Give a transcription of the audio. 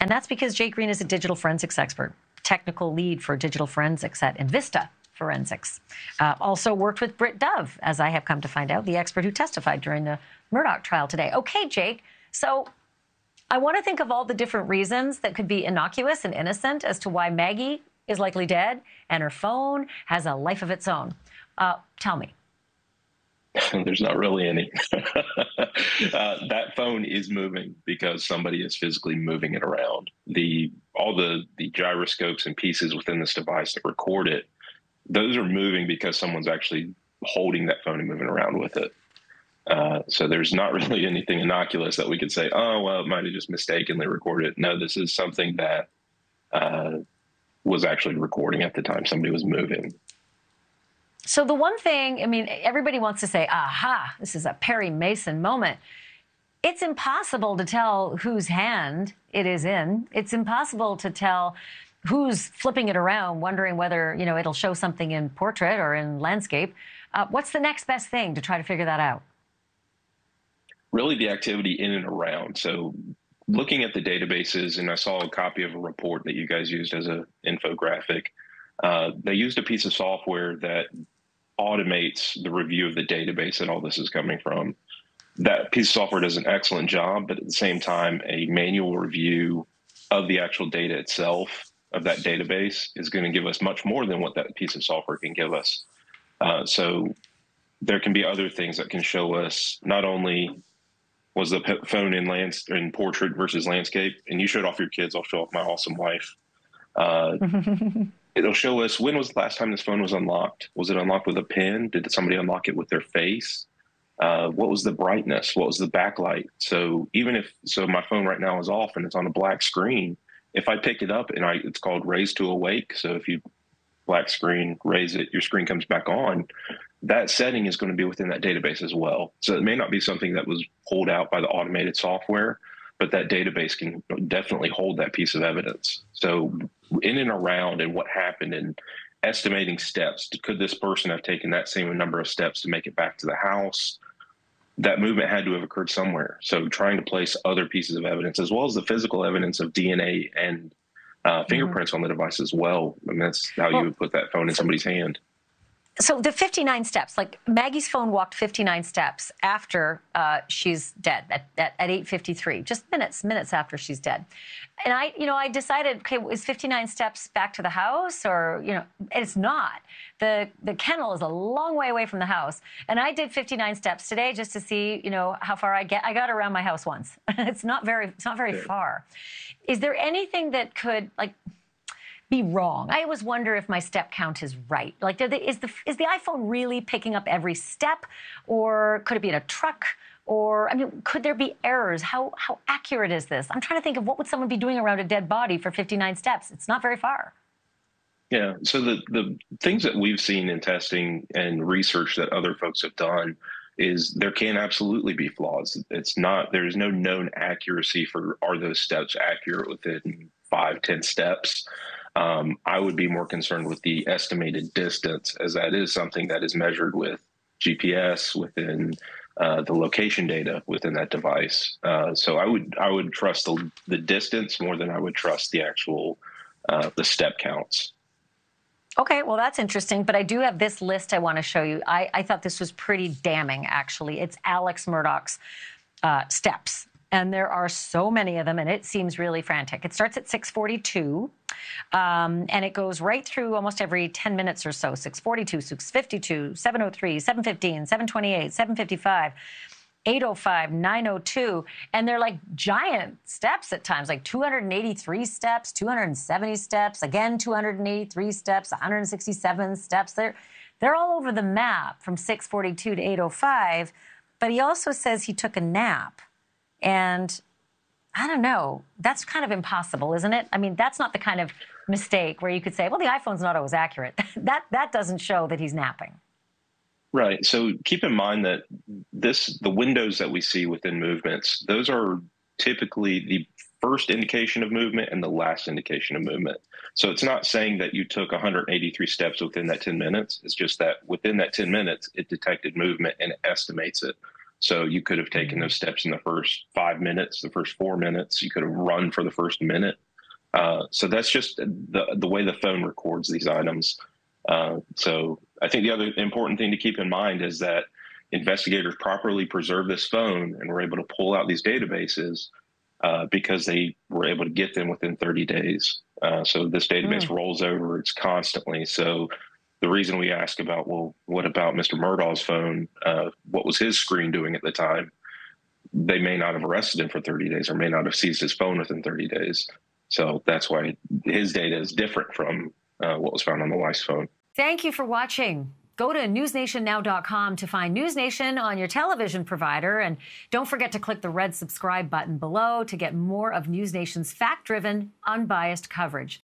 And that's because Jake Green is a digital forensics expert, technical lead for digital forensics at Invista Forensics. Also worked with Britt Dove, as I have come to find out, the expert who testified during the Murdaugh trial today. Okay, Jake, so I want to think of all the different reasons that could be innocuous and innocent as to why Maggie is likely dead and her phone has a life of its own. Tell me. There's not really any. That phone is moving because somebody is physically moving it around. All the gyroscopes and pieces within this device that record it, those are moving because someone's actually holding that phone and moving around with it. So there's not really anything innocuous that we could say, oh, well, it might have just mistakenly recorded it. No, this is something that was actually recording at the time somebody was moving. So the one thing, I mean, everybody wants to say, aha, this is a Perry Mason moment. It's impossible to tell whose hand it is in. It's impossible to tell who's flipping it around, wondering whether, you know, it'll show something in portrait or in landscape. What's the next best thing to try to figure that out? Really the activity in and around. So looking at the databases, and I saw a copy of a report that you guys used as an infographic. They used a piece of software that automates the review of the database that all this is coming from. That piece of software does an excellent job, but at the same time, a manual review of the actual data itself of that database is going to give us much more than what that piece of software can give us. So there can be other things that can show us not only was the phone in portrait versus landscape, and you showed off your kids, I'll show off my awesome wife. It'll show us when was the last time this phone was unlocked. Was it unlocked with a pin? Did somebody unlock it with their face? What was the brightness? What was the backlight? So even if, my phone right now is off and it's on a black screen, if I pick it up and it's called raise to awake. So if you black screen, raise it, your screen comes back on, that setting is going to be within that database as well. So it may not be something that was pulled out by the automated software, but that database can definitely hold that piece of evidence. So in and around and what happened and estimating steps, could this person have taken that same number of steps to make it back to the house? That movement had to have occurred somewhere. So trying to place other pieces of evidence, as well as the physical evidence of DNA and fingerprints on the device as well. I mean, that's how you would put that phone in somebody's hand. So the 59 steps, like Maggie's phone walked 59 steps after she's dead at 8:53, just minutes after she's dead. And I decided, okay, is 59 steps back to the house, or, it's not. The kennel is a long way away from the house. And I did 59 steps today just to see, how far I get. I got around my house once. It's not very far. Is there anything that could, be wrong? I always wonder if my step count is right. Is the iPhone really picking up every step, or could it be in a truck? Or, could there be errors? How accurate is this? I'm trying to think of what would someone be doing around a dead body for 59 steps. It's not very far. Yeah. So the things that we've seen in testing and research that other folks have done is there can absolutely be flaws. There's no known accuracy for, are those steps accurate within 5-10 steps? I would be more concerned with the estimated distance, as that is something that is measured with GPS within the location data within that device. So I would trust the distance more than I would trust the actual the step counts. Okay, well, that's interesting, but I do have this list I want to show you. I thought this was pretty damning, actually. It's Alex Murdaugh's steps, and there are so many of them, and it seems really frantic. It starts at 6:42, and it goes right through almost every 10 minutes or so. 6:42, 6:52, 7:03, 7:15, 7:28, 7:55. 8:05, 9:02, and they're like giant steps at times, like 283 steps, 270 steps, again 283 steps, 167 steps. They're all over the map from 6:42 to 8:05. But he also says he took a nap, and I don't know. That's kind of impossible, isn't it? I mean, that's not the kind of mistake where you could say, well, the iPhone's not always accurate. That doesn't show that he's napping. Right. So keep in mind that the windows that we see within movements, those are typically the first indication of movement and the last indication of movement. So it's not saying that you took 183 steps within that 10 minutes. It's just that within that 10 minutes, it detected movement and it estimates it. So you could have taken those steps in the first 5 minutes, the first 4 minutes. You could have run for the first minute. So that's just the way the phone records these items. So I think the other important thing to keep in mind is that investigators properly preserve this phone and were able to pull out these databases because they were able to get them within 30 days. So this database rolls over, it's constantly. So the reason we ask about, well, what about Mr. Murdaugh's phone? What was his screen doing at the time? They may not have arrested him for 30 days or may not have seized his phone within 30 days. So that's why his data is different from what was found on the wife's phone. Thank you for watching. Go to newsnationnow.com to find NewsNation on your television provider. And don't forget to click the red subscribe button below to get more of NewsNation's fact-driven, unbiased coverage.